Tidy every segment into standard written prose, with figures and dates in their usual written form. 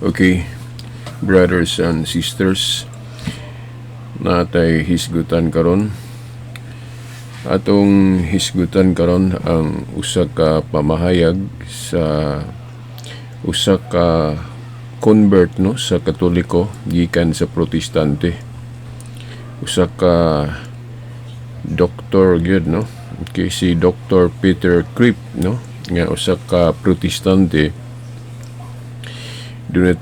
Okay, brothers and sisters, natay hisgutan karon. Atong hisgutan karon ang usa ka pamahayag sa usa ka convert no sa Katoliko gikan sa Protestante. Usa ka doktor gyud no. Okay, si Dr. Peter Kreeft no nga usa ka Protestante. Doon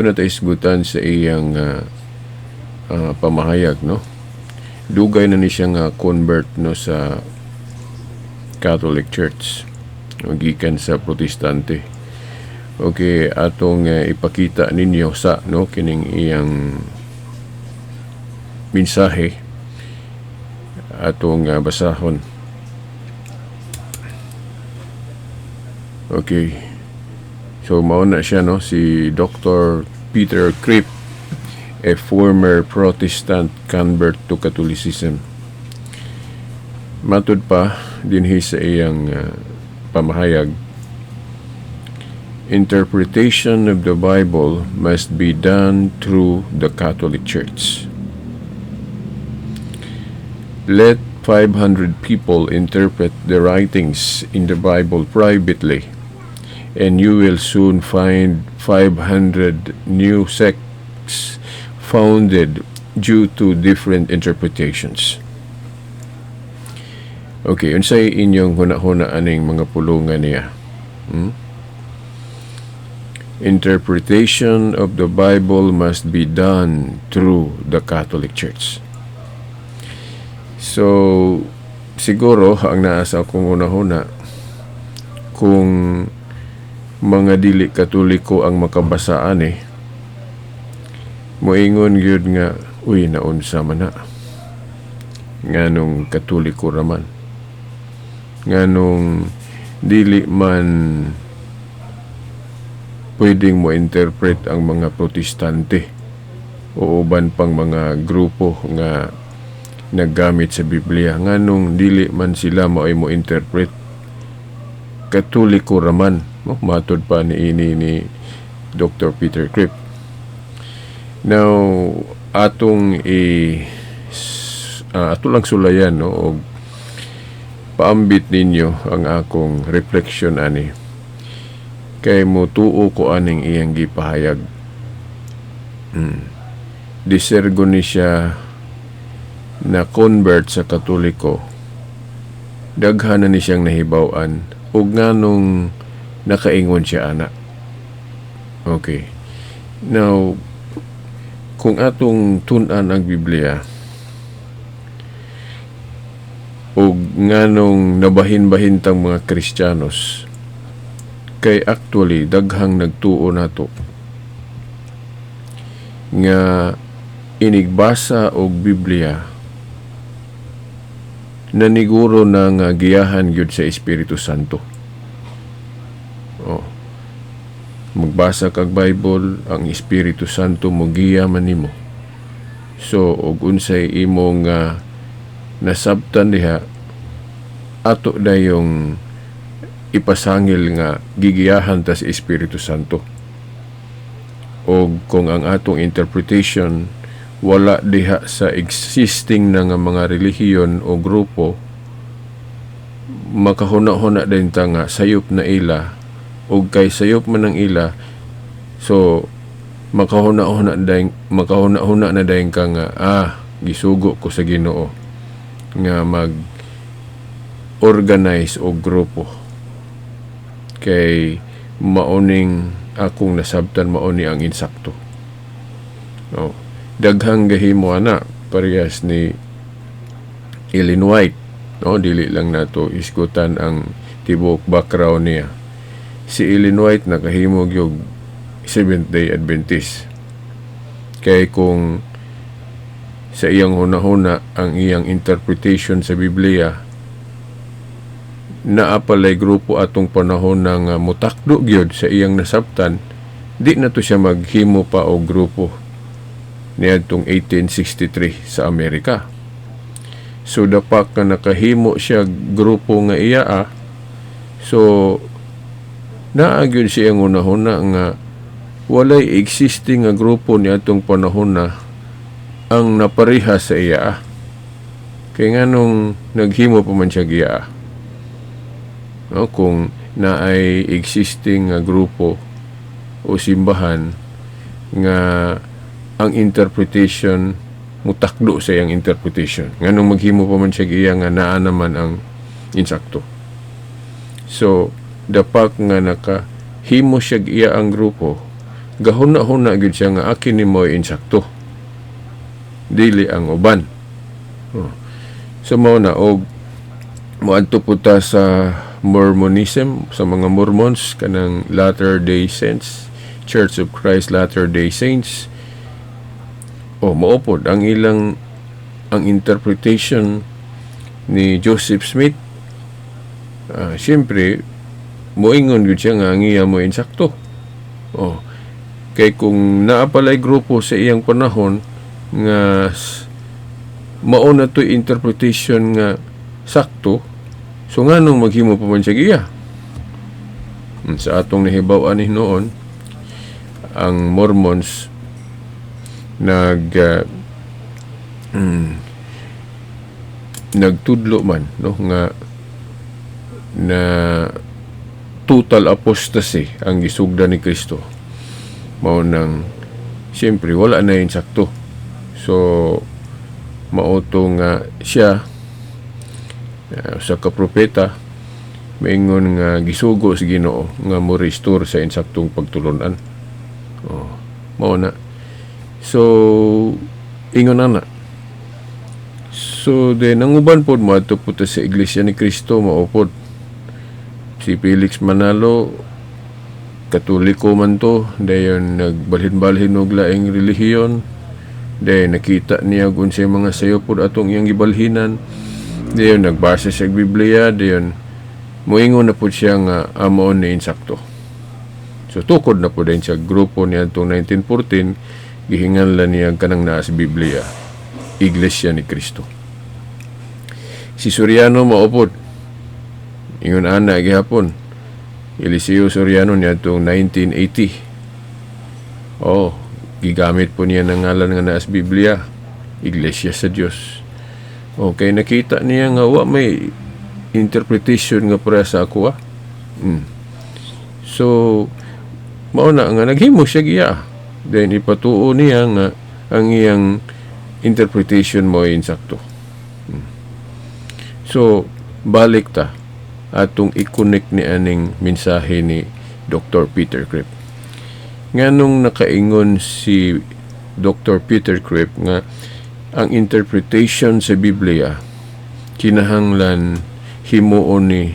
natay isgutan sa iyang pamahayag no. Dugay na ni siya nga convert no sa Catholic Church gikan sa Protestante. Okay, atong ipakita ninyo sa no kining iyang mensahe atong basahon. Okay. So mao na siya no si Dr. Peter Kreeft, a former Protestant convert to Catholicism. Matud pa dinhi sa iyang pamahayag, interpretation of the Bible must be done through the Catholic Church. Let 500 people interpret the writings in the Bible privately, and you will soon find 500 new sects founded due to different interpretations. Okay, unsay inyong huna-huna aning mga pulungan niya? Interpretation of the Bible must be done through the Catholic Church. So, siguro ang naasa akong una-huna, kung mga dili Katoliko ang makabasaan moingon gyud nga uy naunsa man na nganong Katoliko raman, nganong dili man pwedeng mo interpret ang mga Protestante o uban pang mga grupo nga naggamit sa Biblia, nganong dili man sila mo interpret Katoliko raman no? Matod pa ni Dr. Peter Kreeft. Now atong ato lang sulayan no og paambit ninyo ang akong reflection ani kay motuo ko aning iyang gipahayag. Disergo ni siya na convert sa Katoliko, daghan na ni siyang nahibaw-an ug nganong nakaingon siya ana. Okay. Now, kung atong tun-an ang Biblia ug nganong nabahin-bahin tang mga Kristiyanos, kay actually daghang nagtuo nato nga inigbasa og Biblia naniguro na nga giyahan gyud sa Espiritu Santo. Magbasa kag Bible, ang Espiritu Santo mo giya man nimo. So og unsay imong nasabtan diha, ato dayong ipasangil nga gigiyahan ta sa Espiritu Santo. O kung ang atong interpretation wala diha sa existing na nga mga relihiyon o grupo, makahuna-huna din ta nga sayop na ila o kay sayop man ang ila, so makahuna-huna na dayon ka nga gisugo ko sa Ginoo nga mag-organize o grupo kay mauning akong nasabtan mauni ang insakto. Daghang gahimo ana parehas ni Ellen White, no, dili lang nato isgutan ang tibok background niya. Si Ellen White nakahimog yung Seventh-day Adventist. Kay kung sa iyang hunahuna ang iyang interpretation sa Biblia, naapalay grupo atong panahon ng mutakdo gyud sa iyang nasabtan, di na to siya maghimo pa og grupo niadtong 1863 sa Amerika. So dapat ka nakahimo siya grupo nga iya so naagyon siya ang una-una nga walay existing nga grupo ni atong panahon na ang napareha sa iya. Kaya nga nung naghimo pa man siya giya. No, kung na ay existing nga grupo o simbahan nga ang interpretation mutakdo sa iyang interpretation. Nga nung maghimo pa man siya giya nga naa naman ang insakto. So, dapat nga nakahimo siya giya ang grupo, gahuna-huna gid siya nga akin ni mo insakto. Dili ang uban. So mao na og moadto po ta sa Mormonism, sa mga Mormons kanang Latter-day Saints, Church of Christ Latter-day Saints. Mao pod ang interpretation ni Joseph Smith. Siyempre moingon gud siya nga ang iya mo insakto. Kay kung naapalay grupo sa iyang panahon nga mao na to interpretation nga sakto, so nganong maghimo pa man siya giya. Sa atong nahibaw-an noon, ang Mormons nagtudlo man, no, nga na total apostasy ang gisugda ni Kristo. Mao nang siyempre wala na yung sakto. So mauto nga siya sa kapropeta maingon nga gisugo sa Ginoo nga mo restore sa insaktong pagtulunan. Mao na. So ingon na. So then ang uban pod mo ato puta sa Iglesia ni Kristo mao pod si Felix Manalo, Katoliko man to, dayon nagbalhin-balhin og laing relihiyon. Dayon nakita niya kung siya mga sayo pod atong iyang gibalhinan. Dayon nagbasa siya sa Biblia, dayon moingon na pod siya nga amoon ni insakto. So tukod na pod din siya grupo niya atong 1914, gihinganlan niya kanang naa sa Biblia, Iglesia ni Kristo. Si Soriano maupod, ingon ana gihapon, Eliseo Soriano niya itong 1980. Gigamit po niya ng ngalan nga naas Biblia, Iglesia sa Diyos. Okay, nakita niya nga may interpretation nga para sa ako. So, mauna nga naghimo siya giya. Then ipatuo niya nga ang iyang interpretation mo ay insakto. So, balik ta atong i-connect ni aning mensahe ni Dr. Peter Kreeft. Nga nung nakaingon si Dr. Peter Kreeft nga ang interpretation sa Biblia kinahanglan himuon ni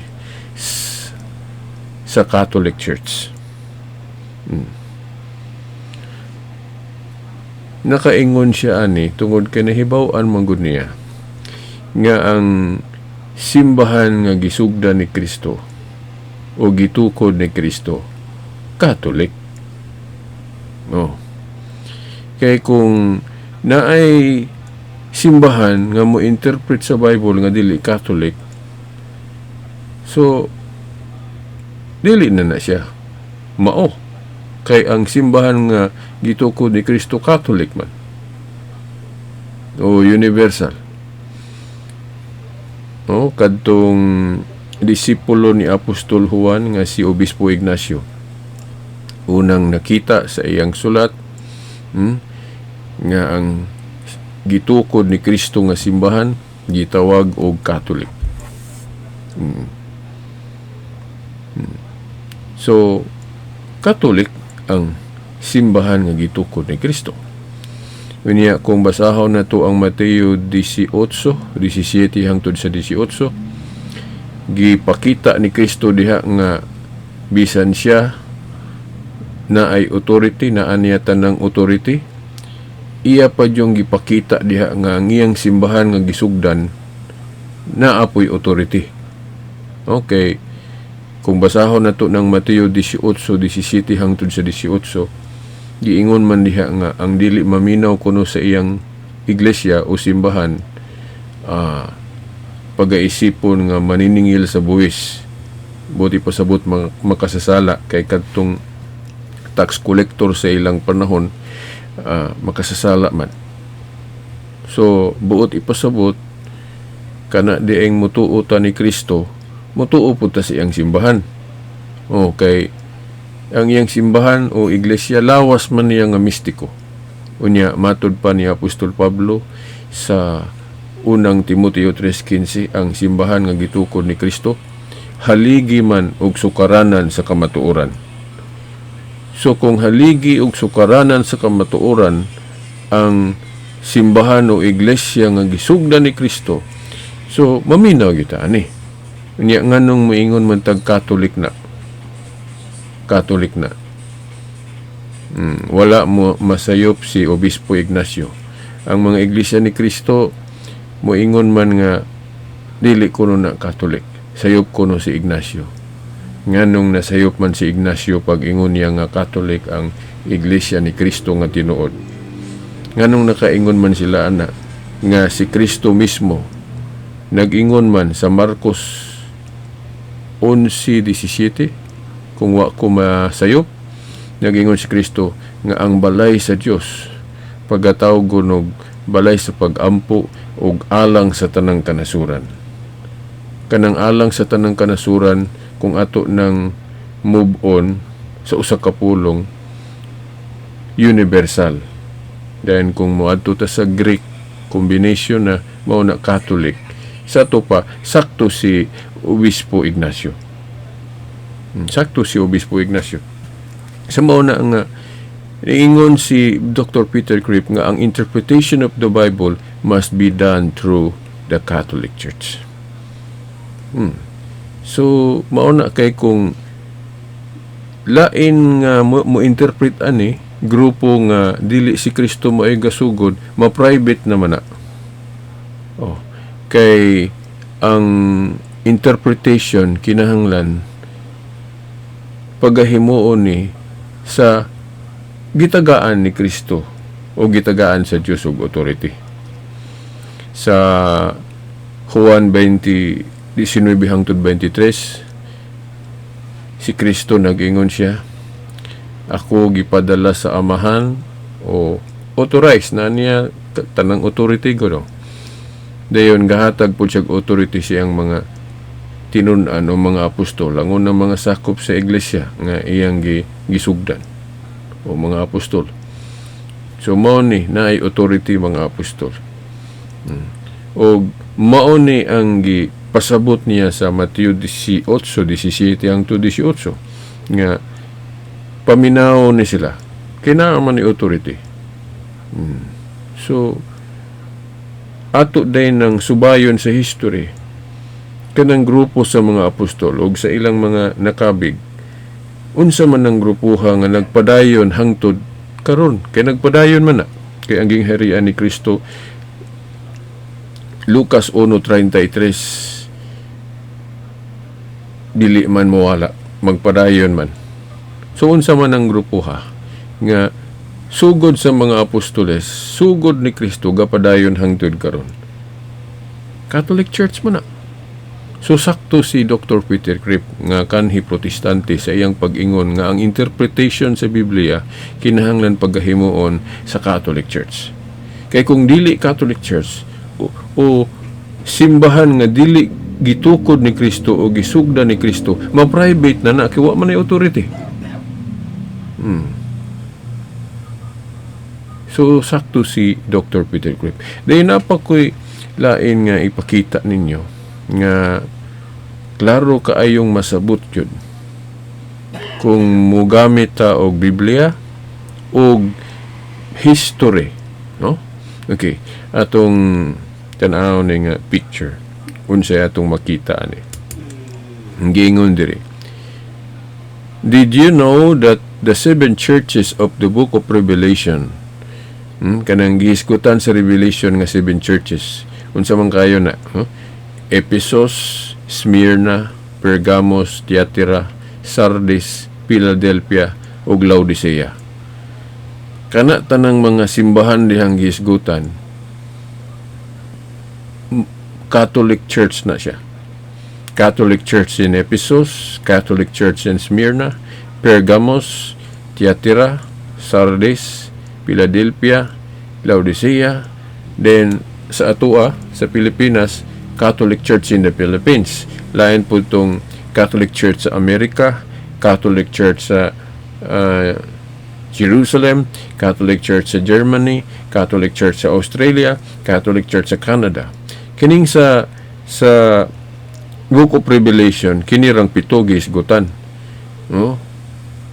sa Catholic Church. Nakaingon siya ani tungod kay nahibaw-an manggod niya nga ang simbahan nga gisugda ni Kristo o gitukod ni Kristo Catholic. Kaya kung naay simbahan nga mo interpret sa Bible nga dili Catholic, so dili na siya mao. Kay ang simbahan nga gitukod ni Kristo Catholic man o universal. Kadtong disipulo ni Apostol Juan nga si Obispo Ignacio, unang nakita sa iyang sulat nga ang gitukod ni Kristo nga simbahan gitawag og Catholic. So Catholic ang simbahan nga gitukod ni Kristo. Unya kung basahon na to ang Mateo 18:17 hangtod sa 18, gipakita ni Kristo diha nga bisan siya na ay authority, na aniya tanang authority, iya pa yung gipakita diha nga ang iyang simbahan nga gisugdan na apoy authority. Okay, kung basahon na to ng Mateo 18:17 hangtod sa 18, giingon man diha nga ang dili maminaw kuno sa iyang iglesia o simbahan pagaisipon nga maniningil sa buwis, buti pasabot makasasala kay kadtong tax collector sa ilang panahon, makasasala man. So buot ipasabot kana dieng mutuo ta ni Kristo, mutuo po ta sa iyang simbahan. Okay, ang iyang simbahan o iglesia lawas man niya nga mistiko. Unya matud pa ni Apostol Pablo sa unang Timoteo 3:15, ang simbahan nga gitukod ni Kristo haligi man og sukaranan sa kamatuoran. So kung haligi og sukaranan sa kamatuoran ang simbahan o iglesia nga gisugdan ni Kristo, so maminaw kita ani. Unya nganong moingon man tag Catholic na. Wala mo masayop si Obispo Ignacio. Ang mga iglesia ni Kristo moingon man nga dili kuno na Catholic, sayop kuno si Ignacio. Nganong nasayop man si Ignacio pag ingon niya nga Catholic ang iglesia ni Kristo nga tinuod. Nganong nakaingon man sila ana nga si Kristo mismo nag-ingon man sa Marcos 11:17, kung wa ko masayop, nag-ingon si Kristo nga ang balay sa Dios pagatawgon og balay sa pagampo og alang sa tanang kanasuran. Kanang alang sa tanang kanasuran, kung ato nang move on sa usa ka pulong, universal. Then kung moadto ta sa Greek, combination na mao na Catholic. Sa to pa, sakto si Obispo Ignacio. Sakto si Obispo Ignacio. Sa mao na nga ingon si Dr. Peter Kripp nga ang interpretation of the Bible must be done through the Catholic Church. So mao na kay kung lain nga mo interpret ani grupo nga dili si Kristo mo ay gasugod, ma-private naman na. Kay ang interpretation kinahanglan pagahimuon ni sa gitagaan ni Kristo o gitagaan sa Diyos ug authority. Sa Juan 20:19-23, si Kristo nag-ingon siya, ako gipadala sa amahan o authorized na niya tanang authority ko no. Dayon gahatag po siyang authority siyang mga tinun-an o mga apostol, ang unang mga sakop sa iglesia nga iyang gisugdan o mga apostol. So mao ni naay authority mga apostol. O mao ni ang pasabot niya sa Mateo 18:17 hangtod 18 nga paminaw ni sila kinaaman ni authority. So ato din ng subayon sa history kanang grupo sa mga apostol ug sa ilang mga nakabig, unsa man ang grupuha nga nagpadayon hangtod karon, kay nagpadayon man na kay ang gingharian ni Kristo. Lucas 1:33, dili man mawala, magpadayon man. So unsa man ang grupuha nga sugod sa mga apostoles, sugod ni Kristo gapadayon hangtod karon, Catholic Church man na. So sakto si Dr. Peter Kripp nga kanhi protestante sa iyang pag-ingon nga ang interpretation sa Biblia kinahanglan pagahimuon sa Catholic Church. Kay kung dili Catholic Church o simbahan nga dili gitukod ni Kristo o gisugdan ni Kristo, ma-private na kiwa man ay authority. So sakto si Dr. Peter Kripp. Dahil napakoy lain nga ipakita ninyo nga klaro kaayong masabot yun kung mugamit ta og Biblia og history, no? Okay, atong tan-aw ni nga picture unsay atong makita ani. Gingon diri, did you know that the 7 churches of the book of Revelation, kanang gihisgutan sa Revelation nga 7 churches, unsa man kayo na, Ephesus, Smyrna, Pergamos, Thyatira, Sardis, Philadelphia ug Laodicea. Kana tanang mga simbahan dihang gihisgutan, Catholic Church na siya. Catholic Church in Ephesus, Catholic Church in Smyrna, Pergamos, Thyatira, Sardis, Philadelphia, Laodicea, then sa atua sa Pilipinas, Catholic Church in the Philippines. Lain po itong Catholic Church sa Amerika, Catholic Church sa Jerusalem, Catholic Church sa Germany, Catholic Church sa Australia, Catholic Church sa Canada. Kining sa Book of Revelation, kinirang pito gihisgutan. No?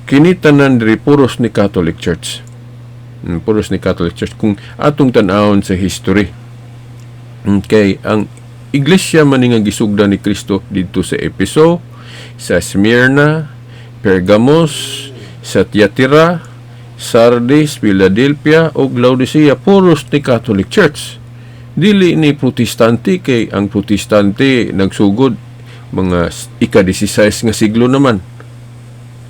Kini tanan diri puros ni Catholic Church. Puros ni Catholic Church. Kung atong tan-awon sa history, okay, ang iglesia man nga gisugdan ni Kristo dito sa Efeso, sa Smyrna, Pergamos, sa Thyatira, Sardis, Philadelphia o Laodicea, puros ni Catholic Church. Dili ni protestante, kay ang protestante nagsugod mga ika-16 nga siglo naman.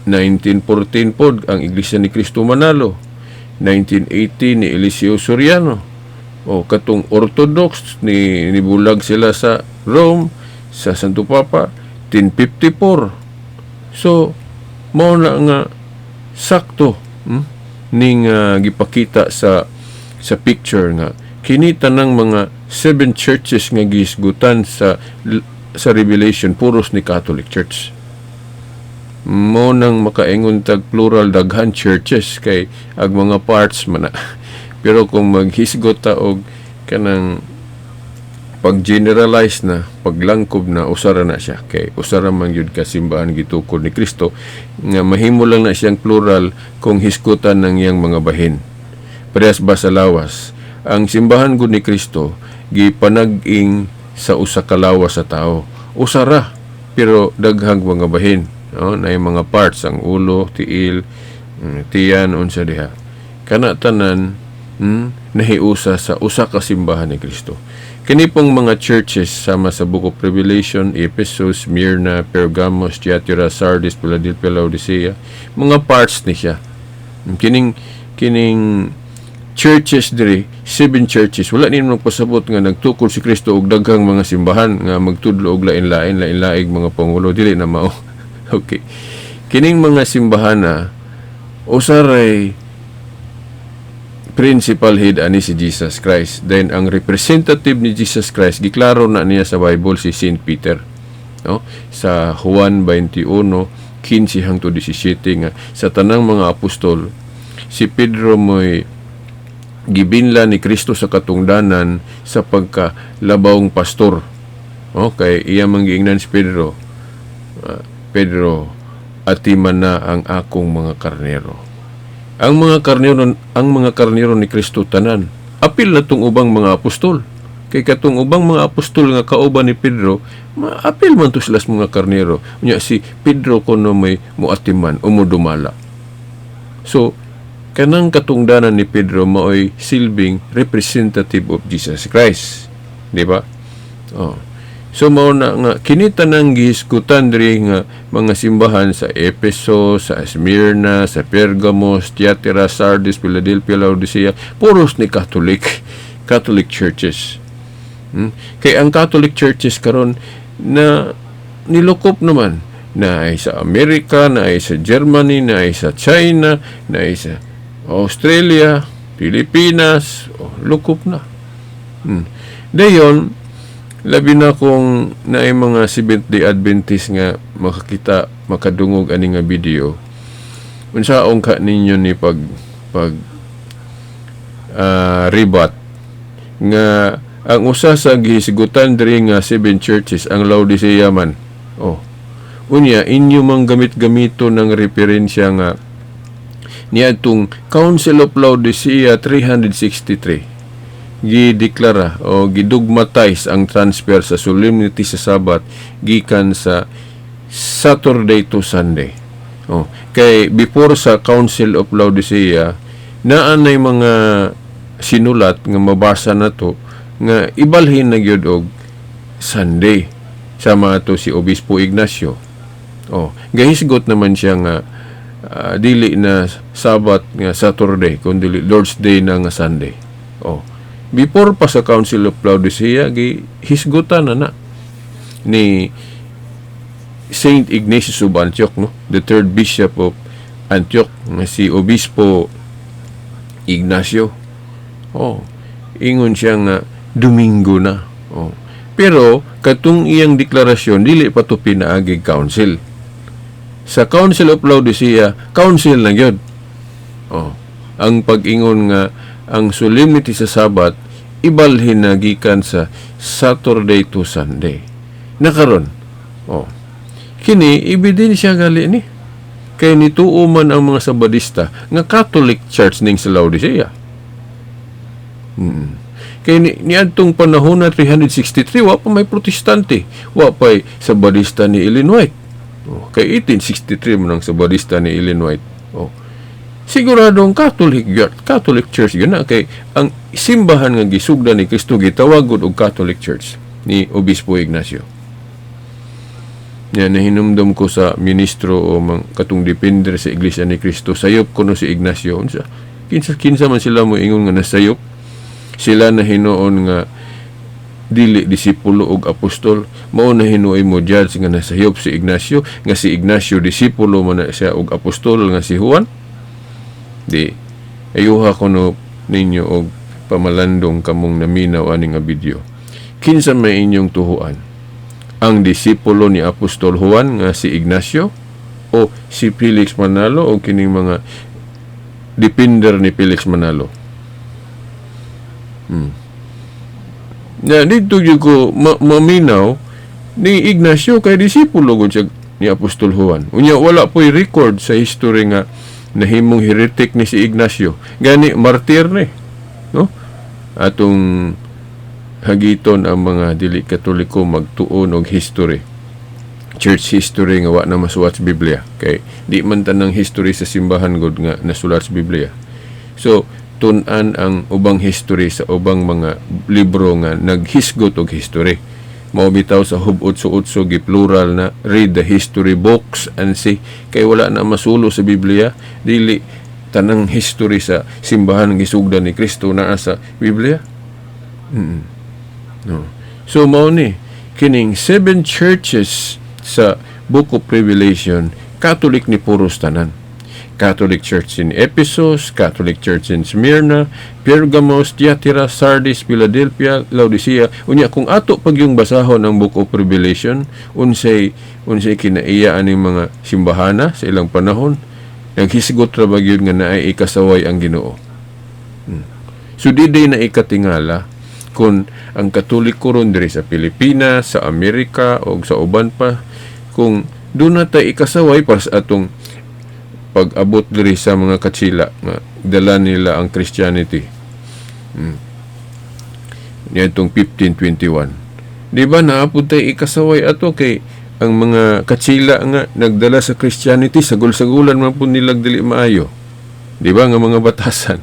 1914 pod ang Iglesia ni Cristo Manalo. 1980 ni Eliseo Soriano. O katong Orthodox ni bulag sila sa Rome, sa Santo Papa 1054. So mao na nga sakto ning gipakita sa picture nga kini tanang mga 7 churches nga gihisgutan sa Revelation puros ni Catholic Church. Mo nang makaingon tag plural daghan churches kay ag mga parts man na. Pero kung maghisgot ta og kanang pag-generalize na, paglangkob na, usara na siya. Kay usara man yun kasimbahan gitukod ni Kristo, nga mahimo lang na siyang plural kung hisgutan ng iyang mga bahin. Parehas ba sa lawas? Ang simbahan gud ni Kristo, gipanag-ing sa usa ka lawas sa tao. Usara, pero daghang mga bahin. No? Na yung mga parts, ang ulo, tiil, tiyan, unsa diha. Kana tanan, nahiusa sa usa ka simbahan ni Kristo. Kini pong mga churches sama sa Book of Revelation, Ephesus, Smyrna, Pergamos, Thyatira, Sardis, Philadelphia, Laodicea, mga parts ni siya. Kining churches diri, 7 churches, wala ni magpasabot nga nagtukod si Kristo og daghang mga simbahan nga magtudlo og lain-laing mga pangulo, dili na mao. Okay. Kining mga simbahan na usaray principal head ani si Jesus Christ. Then ang representative ni Jesus Christ giklaro na niya sa Bible si Saint Peter. No? Sa Juan 21:15 hangtod 17 nga sa tanang mga apostol si Pedro mo'y gibinla ni Kristo sa katungdanan sa pagkalabawng pastor. Okay, iya manggiingnan si Pedro. Pedro, atiman na ang akong mga karnero. Ang mga karnero ni Kristo tanan. Apil na tong ubang mga apostol. Kay katong ubang mga apostol nga kauban ni Pedro, apil man to sila mga karnero. Unya si Pedro kuno may muatiman o mudumala. So, kanang katungdanan ni Pedro maoy silbing representative of Jesus Christ. Di ba? Oh. So mao na nga kinita nang gihisgutan diri nga mga simbahan sa Efeso, sa Smyrna, sa Pergamos, Thyatira, Sardis, Philadelphia, Laodicea, puros ni Catholic churches. Kay ang Catholic churches karon na nilukop naman na ay sa Amerika, na ay sa Germany, na ay sa China, na ay sa Australia, Pilipinas, lukop na. Dayon labi na kung naay mga Seventh-day Adventist nga makadungog ani nga video. Unsaon ka ninyo ni pag ribat nga ang usa sa gihisgutan diri nga 7 churches ang Laodicea man. Unya inyo mang gamit-gamito ng referensya nga niadtong Council of Laodicea 363. Gideklara o gidugmatize ang transfer sa solemnity sa Sabat gikan sa Saturday to Sunday. Kay before sa Council of Laodicea naanay mga sinulat nga mabasa na to nga ibalhin na gyud og Sunday sama to si Obispo Ignacio. Gahisgot naman siya nga dili na Sabat nga Saturday kundi Lord's Day na nga Sunday. Before pa sa Council of Laodicea, hisgutan na ni Saint Ignatius of Antioch, no? The third bishop of Antioch nga si Obispo Ignacio. Ingon siya nga Domingo na. Pero katong iyang deklarasyon dili pa to pinaagig council. Sa Council of Laodicea, council na gyud. Ang pag-ingon nga ang solemnity sa Sabat ibalhin na gikan sa Saturday to Sunday. Nakaron. Kini ebidensya gali ni. Kay nituo man ang mga Sabadista nga Catholic Church ning sa Laodicea. Kay niadtong panahon na 363 wa pa may Protestante, wa pa Sabadista ni Ellen White. Kay 1863 man ang Sabadista ni Ellen White. Siguradong Catholic Church yun na, kay ang simbahan nga gisugdan ni Kristo gitawagod og Catholic Church ni Obispo Ignacio. Yan, nahinumdum ko sa ministro o katong depender sa Iglesia ni Kristo, sayop ko no si Ignacio. Kinsa man sila mo ingon nga nasayop, sila na hinuon nga dili disipulo og apostol, mao na hinuoy mo judge nga nasayop si Ignacio, nga si Ignacio disipulo man na siya og apostol nga si Juan. Di ayuha ko no ninyo og pamalandong kamong naminaw ani nga video. Kinsa may inyong tuhuan? Ang disipulo ni Apostol Juan nga si Ignacio o si Felix Manalo o kining mga depender ni Felix Manalo? Dito yung ko maminaw ni Ignacio kay disipulo gud siya ni Apostol Juan. Unya wala po'y record sa history nga nahimong heretic ni si Ignacio. Gani martir ni, no? Atong hagiton ang mga dili Katoliko magtuon og history, church history nga wa na masulat sa Biblia, kay di man tanang history sa simbahan gud nga nasulat sa Biblia. So tun-an ang ubang history sa ubang mga libro nga naghisgot og history. Mao bitaw sa hub-utso-utso gi-plural na read the history books and see, kay wala na masulo sa Biblia, dili tanang history sa simbahan ng gisugdan ni Kristo naa sa Biblia. No. So mao ni kining 7 churches sa Book of Revelation, Catholic ni puros tanan. Catholic Church in Ephesus, Catholic Church in Smyrna, Pergamos, Thyatira, Sardis, Philadelphia, Laodicea. Unya kung ato pag yung basahon ng Book of Revelation, unsay kinaiya aning mga simbahana sa ilang panahon, naghisgot ra ba gyud nga naay ikasaway ang Ginoo. So di na ikatingala kung ang Katoliko ron diri sa Pilipinas, sa Amerika o sa uban pa, kung doon na tayo ikasaway para sa atong pag-abot diri sa mga katsila nga dala nila ang Christianity. Nitong 1521. Di ba naapod tayo ikasaway ato kay ang mga katsila nga nagdala sa Christianity, sagol-sagulan man po nilang dili maayo. Di ba nga mga batasan?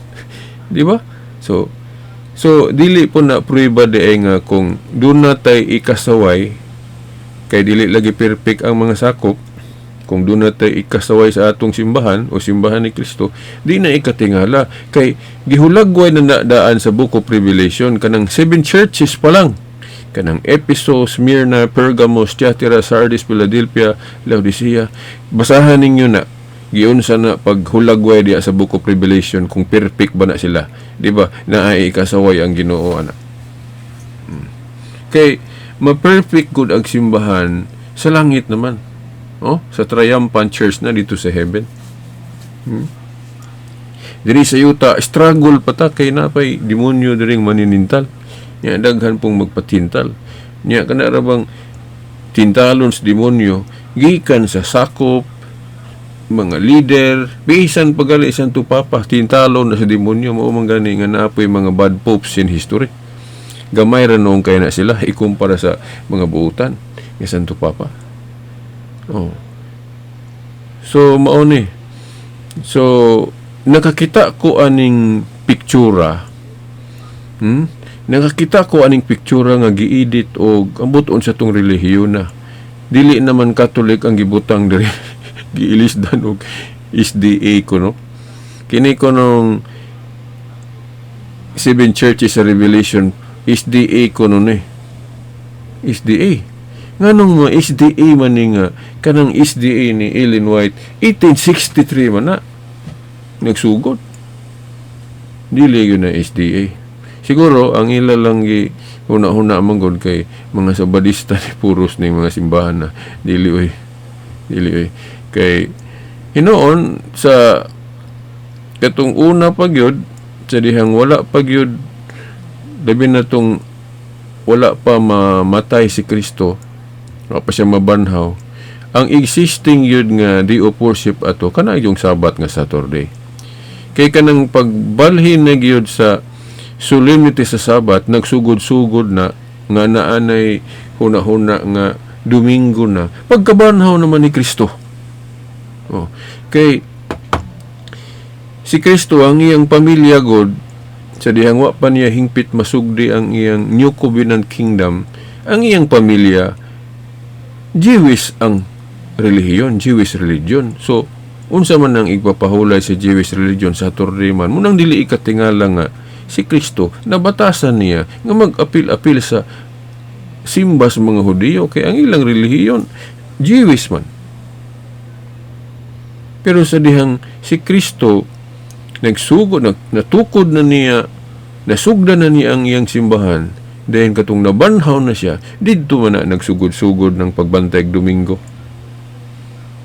Di ba? So dili po na prueba di nga kung doon na tayo ikasaway, kay dili lagi perfect ang mga sakop. Kung doon natin ikasaway sa atong simbahan o simbahan ni Kristo, di na ikatingala. Kay gihulagway na daan sa Book of Revelation kanang 7 churches pa lang. Kanang Ephesus, Smyrna, Pergamos, Thyatira, Sardis, Philadelphia, Laodicea. Basahan ninyo na. Giunsa na paghulagway diya sa Book of Revelation kung perfect ba na sila. Di ba? Naay ikasaway ang Ginoo ana. Kay ma-perfect good ang simbahan sa langit naman. Sa triumphant church na dito sa heaven. Diri sa yuta, struggle pata kay napay demonyo diring maninintal. Nya daghan pong magpatintal. Nya kana ra bang tintalon sa demonyo gikan sa sakop mga leader, bisan pagali Santo Papa, tintalon na sa demonyo, mao man gani nga naapoy mga bad popes in history. Gamay ra noong kay na sila ikumpara sa mga buutan nga Santo Papa. So mao ni. So nakakita ko aning pictura. Nakakita ko aning pictura nga giedit og ambot unsa tong relihiyon na. Dili naman Catholic ang gibutang diri. Giilisdan og SDA ko no. Kini ko nung 7 churches sa Revelation, SDA ko no ni. SDA. Nganong mga SDA man ni nga, kanang SDA ni Ellen White, 1863 man na, nagsugod. Dili yun na SDA. Siguro, ang ila lang huna-huna manggod kay mga sabadista ni puros ni mga simbahan na dili oy. Kay hinoon sa katong una pagyod sa dihang wala pagyod labi na tong wala pa mamatay si Kristo, wala pa siya mabanhaw. Ang existing yun nga day of worship ato kana yung Sabat nga Saturday. Kay kanang pagbalhin na gyud sa solemnity sa Sabat, nagsugod-sugod na nga naanay huna-huna nga Domingo na. Pagkabanhaw naman ni Kristo. Oh, kay si Kristo ang iyang pamilya god sa dihang wa pa niya hingpit masugdi ang iyang New Covenant Kingdom, ang iyang pamilya Jewish ang Jewish religion. So unsa man ang igpapahulay sa Jewish religion sa Saturday man, munang dili ikatingala nga si Kristo nabatasan niya nga mag-apil-apil sa simba sa mga Hudiyo kay ang ilang relihiyon Jewish man. Pero sa dihang si Kristo nagsugod, natukod na niya, nasugda na niya ang iyang simbahan, dahil katong nabanhaw na siya, dito man na nagsugod-sugod ng pagbantay Domingo.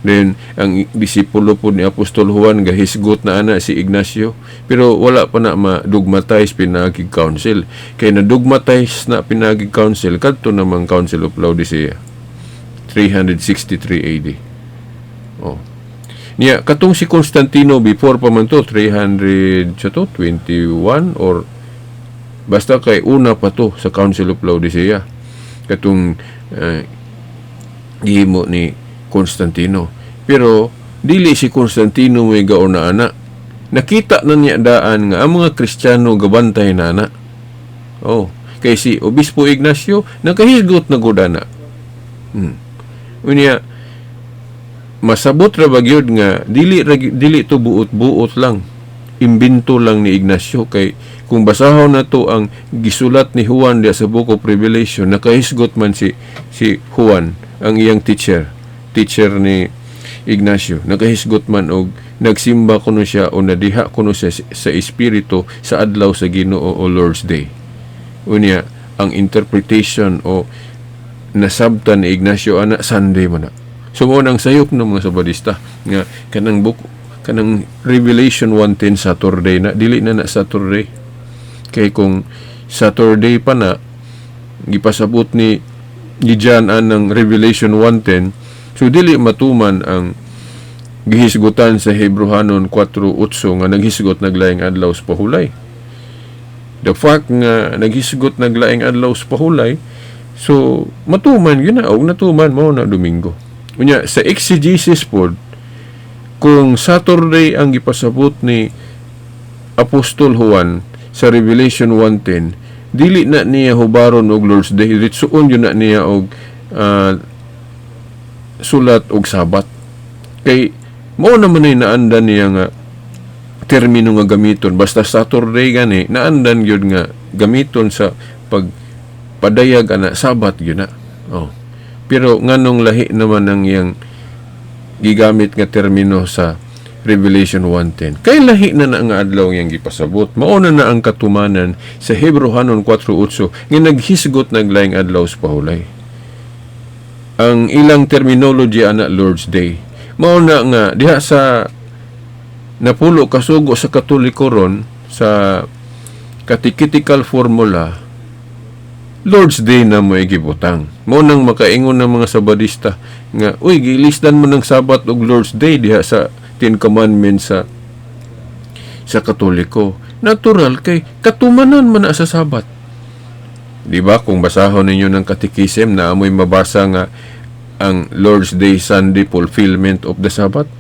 Then, ang disipulo po ni Apostol Juan, gahisgot na ana si Ignacio, pero wala pa na ma-dogmatize pinagig council. Kaya na-dogmatize na pinagig council, kadto namang Council of Laodicea, 363 AD. Oh. Niya, katong si Constantino, before pa man to, 321 or basta kay una pa to sa Council of Laodicea. Katong gihimo ni Constantino. Pero dili si Constantino may gaon na ana. Nakita na niya daan nga ang mga Kristiyano gabantay na ana. Oh, kay si Obispo Ignacio nakahisgot na gud ana. Unya masabot ra bagyod nga dili to buot-buot lang. Imbento lang ni Ignacio kay kung basahon na to ang gisulat ni Juan sa Book of Revelation, nakahisgot man si Juan, ang iyang teacher ni Ignacio, nakahisgot man og nagsimba kuno siya o nadiha kuno siya sa espiritu sa adlaw sa Ginoo o Lord's Day. Unya ang interpretation o nasabtan ni Ignacio ana Sunday man na. So mo nang sayop ng mga sabadista nga kanang Revelation 1:10 Saturday na dili na Saturday. Kay kung Saturday pa na gipasabot ni John ang Revelation 1:10, so dili matuman ang gihisgutan sa Hebrehanon 4:8 nga naghisgot naglaing adlaw sa pahulay. The fact nga naghisgot naglaing adlaw sa pahulay, so matuman yun na, o natuman mo na Domingo. Unya, sa exegesis pod, kung Saturday ang gipasabot ni Apostol Juan sa Revelation 1:10, dili na niya hubaron og Lord's Day, ritsuon yun na niya og sulat og Sabat. Kay mao naman ay naandan niya nga termino nga gamiton, basta Saturday gani naandan gyud nga gamiton sa pagpadayag ana Sabat gyud na. Oh. Pero nganong lahi naman ang iyang gigamit nga termino sa Revelation 1:10. Kay lahi na nga adlaw yang gipasabot. Mauna na ang katumanan sa Hebrehanon 4:8 nga naghisgot naglaing adlaw sa pahulay. Ang ilang terminology ana Lord's Day. Mauna nga diha sa napulo kasugo sa Katoliko ron sa catechetical formula, Lord's Day na mo gibutang. Mao nang makaingon ng mga sabadista nga, uy, gilisdan mo ng Sabat og Lord's Day diha sa Ten Commandments sa Katoliko. Natural kay katumanan man na sa Sabat. Di ba kung basahon ninyo ng Catechism na amoy mabasa nga ang Lord's Day Sunday fulfillment of the Sabbath?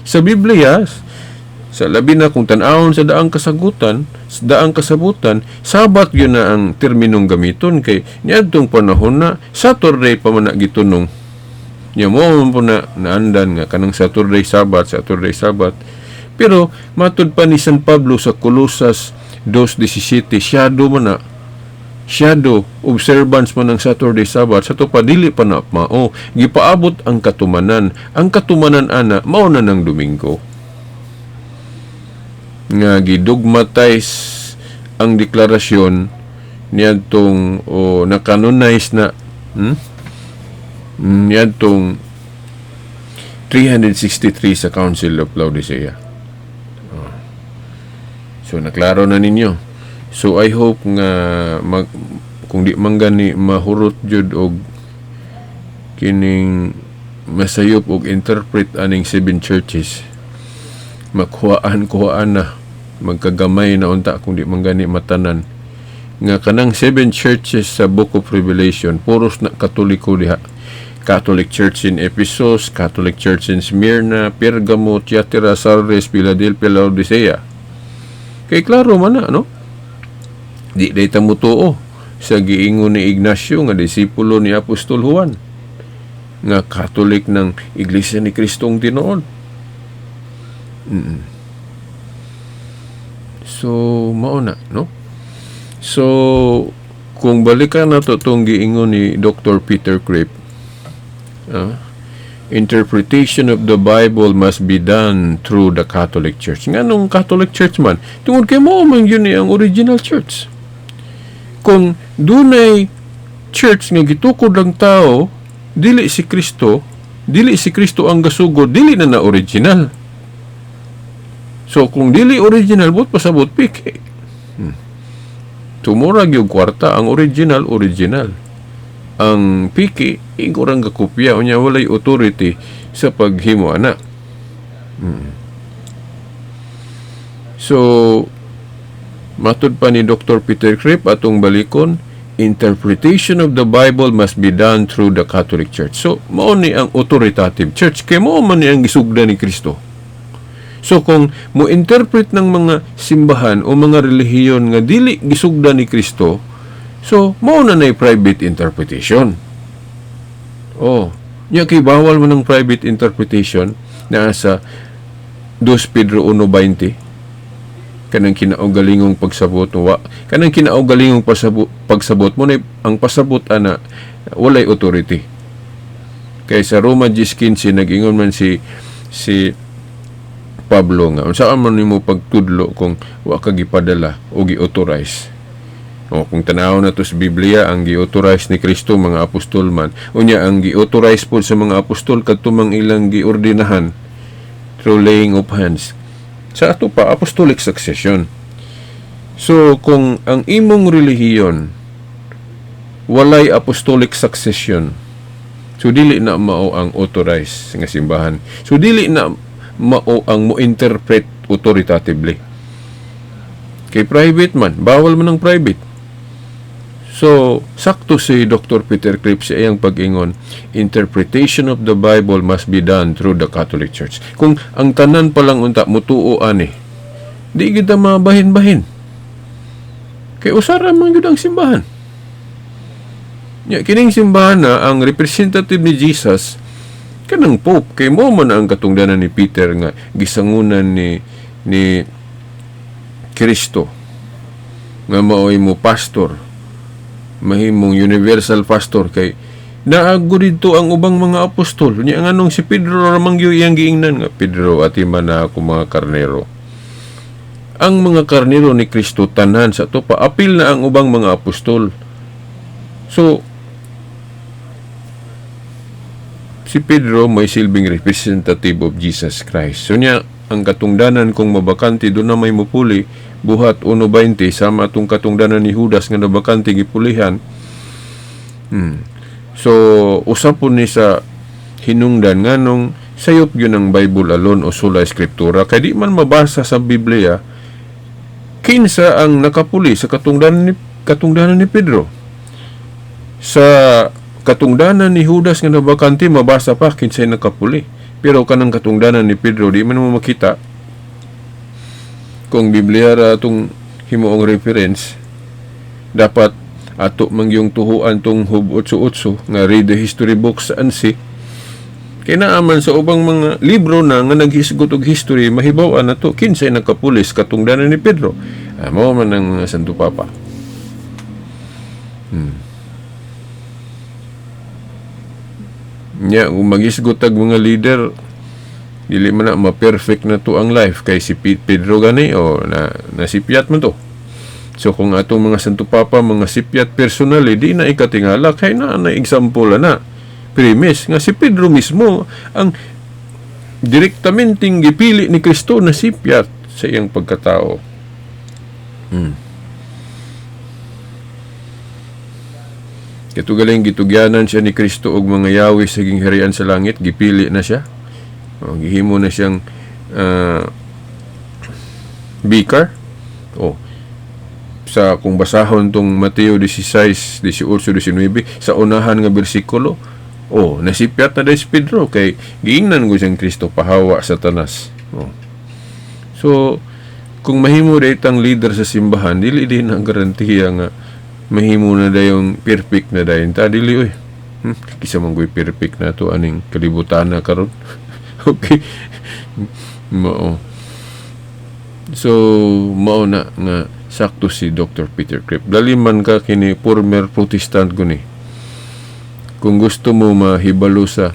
Sa Biblia, sa labi na kung tan-awon sa daang kasabutan, Sabat yun na ang terminong gamiton kay niadtong panahon na Saturday pa man na gitunong. Nya mo po na naandan nga kanang Saturday Sabbath. Pero matud pa ni San Pablo sa Colosas 2:17, shadow observance man ng Saturday Sabbath sa to pa dili pa na mao, gipaabot ang katumanan ana mao na ng Domingo nga gidogmatize ang deklarasyon niadtong o nakanonize na niadtong 363 sa Council of Laodicea. So naklaro na ninyo. So I hope nga kung di man gani mahurot jud og kining masayop og interpret aning 7 churches, makuhaan na magkagamay na unta kung di man gani matanan nga kanang 7 churches sa Book of Revelation puros na Katoliko diha. Catholic Church in Ephesus, Catholic Church in Smyrna, Pergamo, Thyatira, Sardis, Philadelphia, Laodicea. Kay klaro man na, no? Di day ta mutuo sa giingon ni Ignacio nga disipulo ni Apostol Juan nga Catholic ng Iglesia ni Kristong tinuod. So mao na, no? So kung balikan nato tong giingon ni Dr. Peter Kreeft, interpretation of the Bible must be done through the Catholic Church. Nga nung Catholic Church man, tungod kay mo man yun ang original church. Kung dunay church nga gitukod ang tao, dili si Kristo ang gasugod, dili na original. So kung dili original, but pasabot piki. Tumurag yung kwarta, ang original. Ang piki, igurang kakopya, o niya walay authority sa paghimo ana. So, matud pa ni Dr. Peter Kreeft atong balikon, interpretation of the Bible must be done through the Catholic Church. So, mao ni ang authoritative church, kay mao man ni ang gisugda ni Kristo. So, kung mo interpret ng mga simbahan o mga relihiyon nga dili gisugda ni Kristo, so, mao na nay private interpretation. Nya kay bawal man ng private interpretation na sa 2 Pedro 1:20. Kanang kinaugalingong pagsabot kanang kinaugalingong pagsabot mo na ang pasabot ana walay authority. Kay sa Roma 10:15 nag-ingon man si Pablo nga unsaan man nimo pagtudlo kung wa ka gipadala o gi-authorize. Kung tanaw na to sa Biblia, ang gi-authorize ni Kristo mga apostol man. Unya, ang gi-authorize po sa mga apostol kadtumang ilang giordinahan through laying of hands. Sa ato pa, apostolic succession. So, kung ang imong relihiyon walay apostolic succession, so dili na mao ang authorize nga simbahan. So, dili na mao ang mo-interpret authoritatively. Kay private man, bawal man ang private. So, sakto si Dr. Peter Kreeft sa iyang pag-ingon, interpretation of the Bible must be done through the Catholic Church. Kung ang tanan palang unta mutuo ani, di kita mabahin-bahin. Kay usara man yun ang simbahan. Kining simbahan na ang representative ni Jesus, kanang Pope, kay mo man ang katungdanan ni Peter nga gisangunan ni Kristo nga maoy mo pastor, mahimong universal pastor kay naago dito ang ubang mga apostol niya nga nung si Pedro ramang iyang giingnan nga Pedro ati man na ako mga karnero. Ang mga karnero ni Kristo tanan sa to pa apil na ang ubang mga apostol. So si Pedro may silbing representative of Jesus Christ. So niya ang katungdanan kung mabakante doon na may mupuli buhat 1:20 sama atong katungdanan ni Judas nga nabakante gipulihan. So usapon ni sa hinungdan nganong sayop yun ang Bible alone o sola eskriptura kay di man mabasa sa Biblia kinsa ang nakapuli sa katungdanan ni Pedro. Sa katungdanan ni Judas nga nabakante mabasa pa kinsay nakapuli. Pero kanang katungdanan ni Pedro, di man mo makita kung Biblia ra itong himuong reference, dapat ato mangyong tuhuan tong Hub 8:8 nga read the history books sa ANSI. Kaya naaman sa ubang mga libro na nga naghisgot og history, mahibaw-an na to, kinsay nakapuli sa katungdanan ni Pedro. Mao man ang Santo Papa. Nya kung magisgotag mga leader, dili man na ma-perfect na to ang life kay si Pedro gani o nasipyat man to. So kung atong mga Santo Papa mga sipyat personal di na ikatingala kay na example na premise nga si Pedro mismo ang direktamenting gipili ni Kristo na sipyat sa iyang pagkatao. Katugaling gitugyanan siya ni Kristo og mga yawi sa gingharian sa langit, gipili na siya. Gihimo na siyang bikar. Sa kung basahon tong Mateo 16, 18, 19 sa unahan nga bersikulo, nasipyat na si Pedro kay giingnan ko siyang Kristo pahawa sa tanas. So kung mahimo daytang leader sa simbahan, dili din ang garantiya nga mahimo na dayong perfect na dayon ta dili oy. Kisa man goy perfect na to aning kalibutan na karon. Okay. So mao na nga sakto si Dr. Peter Kreeft. Dali man ka kini former Protestant guni. Kung gusto mo mahibalo sa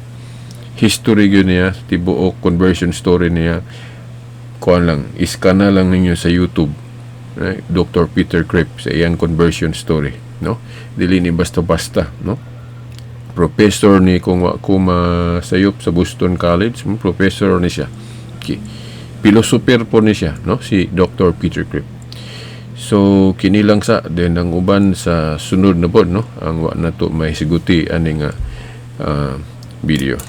history yun niya, tibuok conversion story niya, kuan lang, iskana lang ninyo sa YouTube. Dr. Peter Kreeft sa iyang conversion story, no? Dili ni basta-basta, no? Professor ni kung sayop sa Boston College, professor ni siya. Okay. Philosopher po ni siya, no? Si Dr. Peter Kreeft. So kini lang sa den ang uban sa sunod na pod, no? Ang wa na to may siguti aning video.